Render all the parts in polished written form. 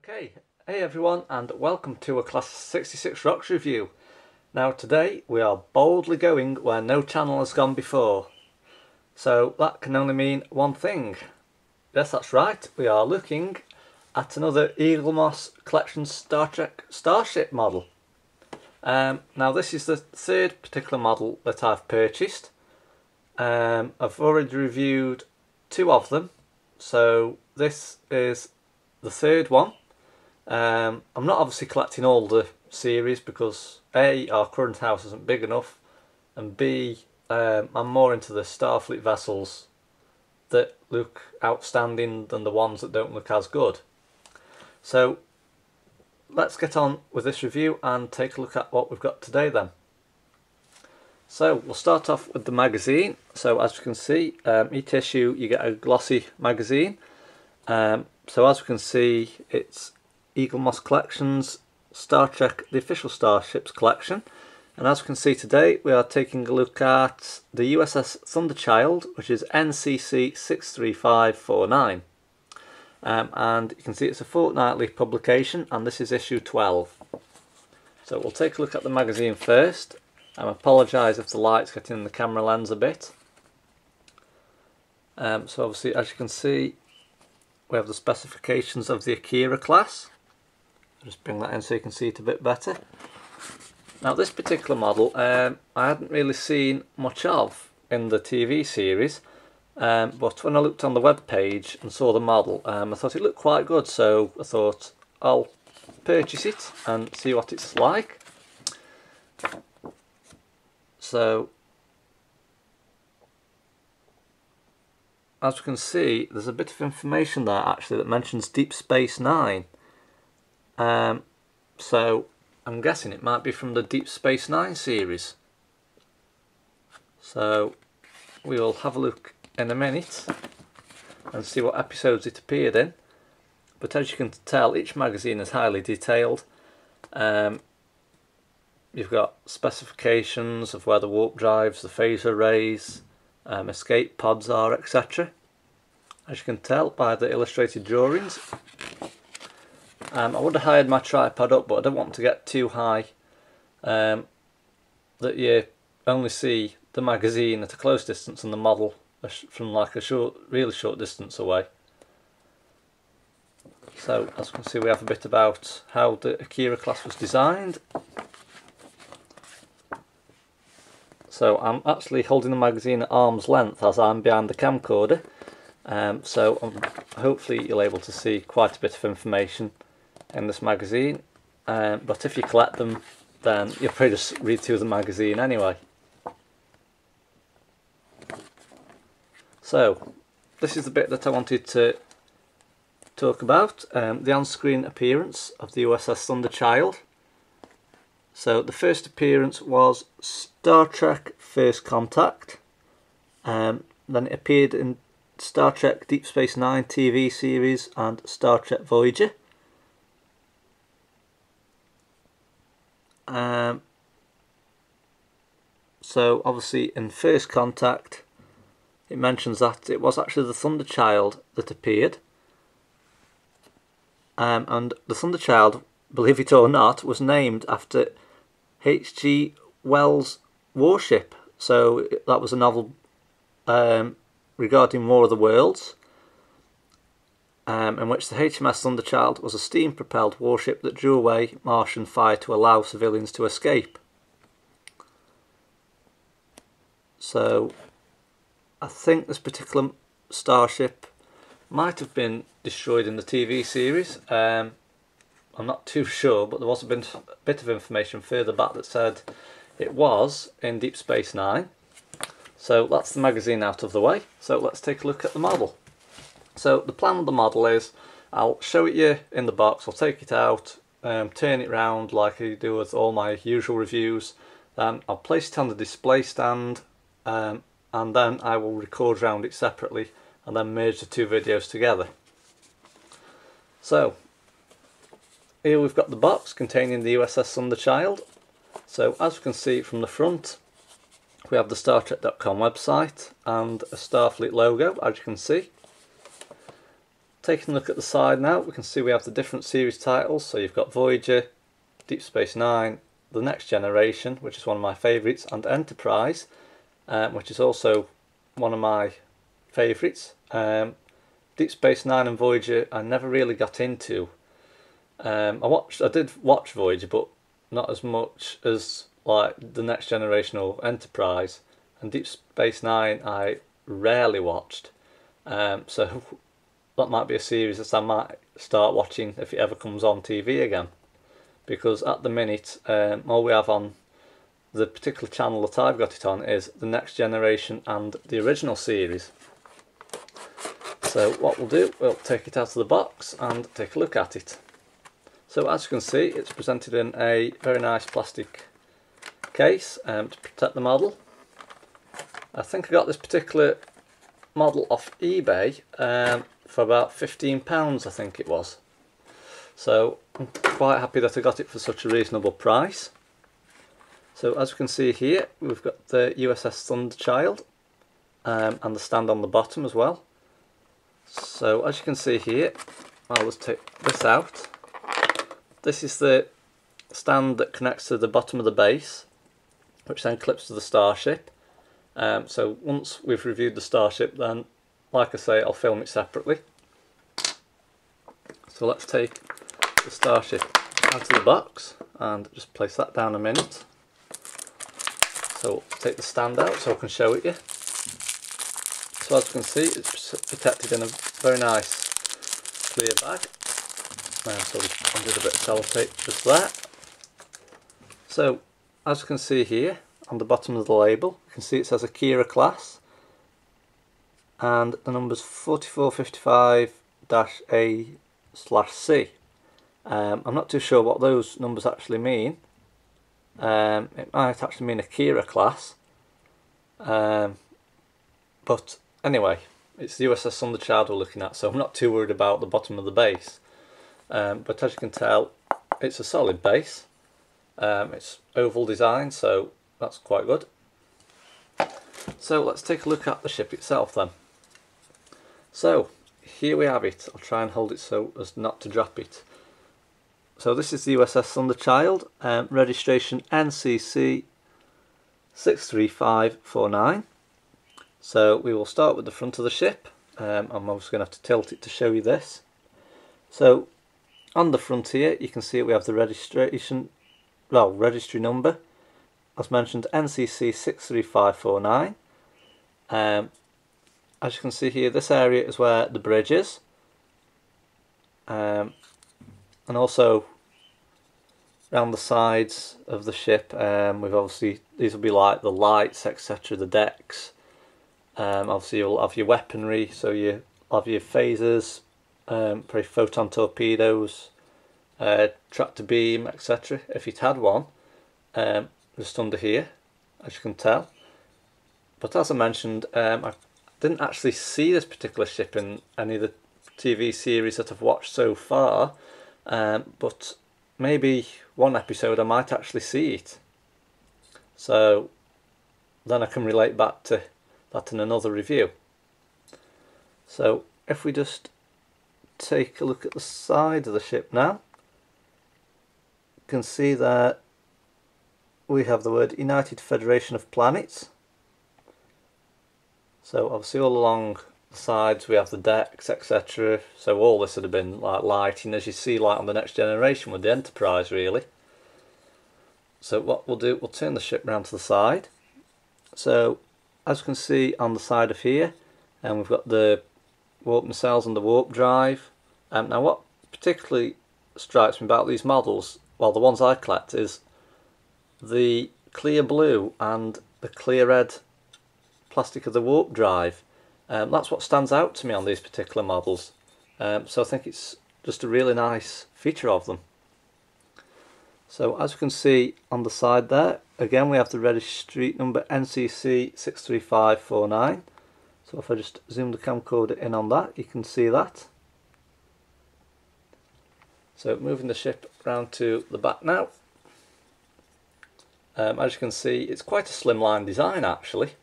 Okay, hey everyone, and welcome to a Class 66 Rocks review. Now today we are boldly going where no channel has gone before. So that can only mean one thing. Yes, that's right, we are looking at another Eaglemoss Collections Star Trek Starship model. Now this is the third particular model that I've purchased. I've already reviewed two of them, so this is the third one. I'm not obviously collecting all the series because A, our current house isn't big enough, and B, I'm more into the Starfleet vessels that look outstanding than the ones that don't look as good. So let's get on with this review and take a look at what we've got today then. So we'll start off with the magazine. So as you can see, each issue you get a glossy magazine. So as we can see, it's Eaglemoss Collections Star Trek, the official Starships collection. And as we can see today, we are taking a look at the USS Thunderchild, which is NCC-63549. And you can see it's a fortnightly publication, and this is issue 12. So we'll take a look at the magazine first. I apologise if the light's getting in the camera lens a bit. So obviously, as you can see, we have the specifications of the Akira class. I'll just bring that in so you can see it a bit better. Now this particular model I hadn't really seen much of in the TV series, but when I looked on the web page and saw the model, I thought it looked quite good, so I thought I'll purchase it and see what it's like. So as you can see, there's a bit of information there actually that mentions Deep Space Nine. So I'm guessing it might be from the Deep Space Nine series. So we will have a look in a minute and see what episodes it appeared in. But as you can tell, each magazine is highly detailed. You've got specifications of where the warp drives, the phaser rays, escape pods are, etc. As you can tell by the illustrated drawings. I would have hired my tripod up, but I don't want to get too high that you only see the magazine at a close distance and the model from like a really short distance away. So as you can see, we have a bit about how the Akira class was designed. So I'm actually holding the magazine at arm's length as I'm behind the camcorder, so hopefully you'll be able to see quite a bit of information in this magazine, but if you collect them then you'll probably just read through the magazine anyway. So this is the bit that I wanted to talk about, the on-screen appearance of the USS Thunderchild. So the first appearance was Star Trek First Contact, then it appeared in Star Trek Deep Space Nine TV series and Star Trek Voyager. So obviously in First Contact it mentions that it was actually the Thunderchild that appeared, and the Thunderchild, believe it or not, was named after H.G. Wells' warship. So that was a novel regarding War of the Worlds, in which the HMS Thunderchild was a steam-propelled warship that drew away Martian fire to allow civilians to escape. So I think this particular starship might have been destroyed in the TV series. I'm not too sure, but there was a bit of information further back that said it was in Deep Space Nine. So that's the magazine out of the way. So let's take a look at the model. So the plan of the model is, I'll show it you in the box, I'll take it out, turn it round like I do with all my usual reviews, then I'll place it on the display stand, and then I will record round it separately and then merge the two videos together. So here we've got the box containing the USS Thunderchild. So as you can see from the front, we have the StarTrek.com website and a Starfleet logo, as you can see. taking a look at the side now, we can see we have the different series titles. So you've got Voyager, Deep Space Nine, The Next Generation, which is one of my favourites, and Enterprise, which is also one of my favourites. Deep Space Nine and Voyager I never really got into. I did watch Voyager, but not as much as like The Next Generation or Enterprise. And Deep Space Nine I rarely watched. So that might be a series that I might start watching if it ever comes on TV again. Because at the minute, all we have on the particular channel that I've got it on is The Next Generation and the original series. So what we'll do, we'll take it out of the box and take a look at it. So as you can see, it's presented in a very nice plastic case to protect the model. I think I got this particular model off eBay for about £15, I think it was. So I'm quite happy that I got it for such a reasonable price. So as you can see here, we've got the USS Thunderchild and the stand on the bottom as well. So as you can see here, I'll just take this out. This is the stand that connects to the bottom of the base, which then clips to the Starship. So once we've reviewed the Starship, then, like I say, I'll film it separately. So let's take the Starship out of the box and just place that down a minute. So we'll take the stand out so I can show it you. So as you can see, it's protected in a very nice clear bag. So I'll do a bit of sellotape just there. So as you can see here on the bottom of the label, you can see it says Akira class and the number's 4455-A/C. I'm not too sure what those numbers actually mean. It might actually mean Akira class, but anyway, it's the USS Thunderchild we're looking at, so I'm not too worried about the bottom of the base. But as you can tell, it's a solid base. It's oval design, so that's quite good. So let's take a look at the ship itself then. So here we have it. I'll try and hold it so as not to drop it. So this is the USS Thunderchild, registration NCC-63549. So we will start with the front of the ship. I'm obviously going to have to tilt it to show you this. So on the front here, you can see we have the registry number, as mentioned, NCC-63549. As you can see here, this area is where the bridge is, and also around the sides of the ship, we've obviously, these will be like the lights, etc., the decks. Obviously you'll have your weaponry, so you have your phasers, probably photon torpedoes, tractor beam, etc. if you'd had one, just under here, as you can tell. But as I mentioned, I didn't actually see this particular ship in any of the TV series that I've watched so far, but maybe one episode I might actually see it. So then I can relate back to that in another review. So if we just take a look at the side of the ship now, you can see that we have the word United Federation of Planets. So obviously all along the sides we have the decks, etc. So all this would have been like lighting, as you see like on the Next Generation with the Enterprise really. So what we'll do, we'll turn the ship round to the side. So as you can see on the side of here, and we've got the warp nacelles and the warp drive. Now what particularly strikes me about these models, well the ones I collect, is the clear blue and the clear red plastic of the warp drive. That's what stands out to me on these particular models. So I think it's just a really nice feature of them. So as you can see on the side there, again we have the registry number NCC-63549. So if I just zoom the camcorder in on that, you can see that. So moving the ship round to the back now. As you can see, it's quite a slimline design actually,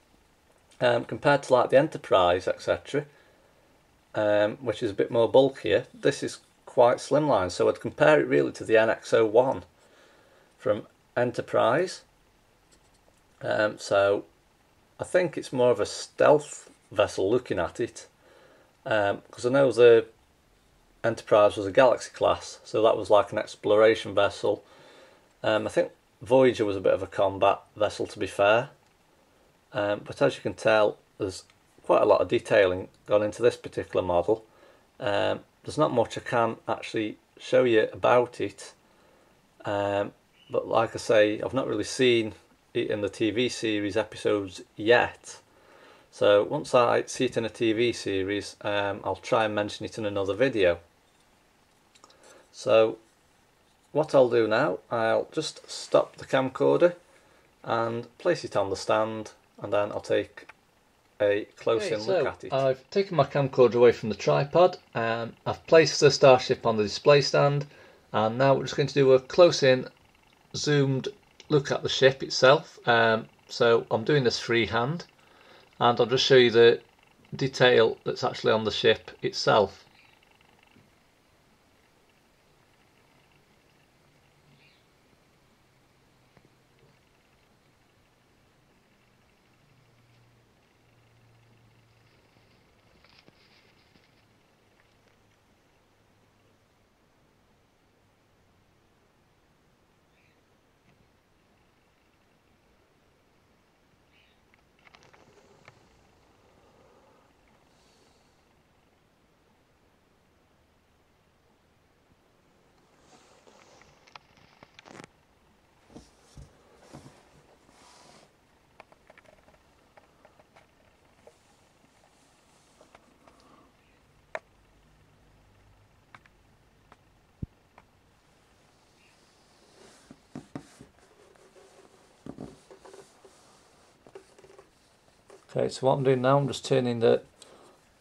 compared to like the Enterprise, etc. which is a bit more bulkier. This is quite slimline, so I'd compare it really to the NX-01 from Enterprise. So I think it's more of a stealth vessel looking at it, because I know the Enterprise was a Galaxy class, so that was like an exploration vessel. I think Voyager was a bit of a combat vessel, to be fair, but as you can tell, there's quite a lot of detailing gone into this particular model. There's not much I can actually show you about it, but like I say, I've not really seen it in the TV series episodes yet, so once I see it in a TV series, I'll try and mention it in another video. So what I'll do now, I'll just stop the camcorder and place it on the stand, and then I'll take a close-in look at it. I've taken my camcorder away from the tripod, and I've placed the Starship on the display stand, and now we're just going to do a close-in, zoomed look at the ship itself. So I'm doing this freehand, and I'll just show you the detail that's actually on the ship itself. Okay, so what I'm doing now, I'm just turning the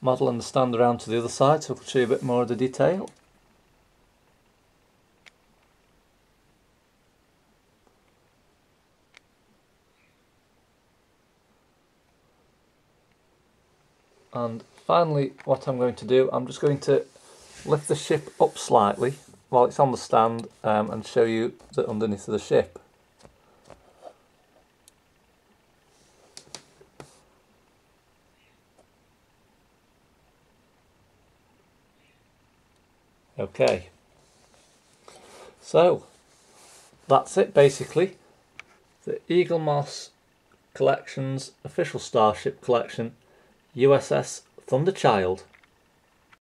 model and the stand around to the other side so I can show you a bit more of the detail. And finally, what I'm going to do, I'm just going to lift the ship up slightly while it's on the stand, and show you the underneath of the ship. Okay, so that's it basically. The Eaglemoss Collections official Starship collection, USS Thunderchild.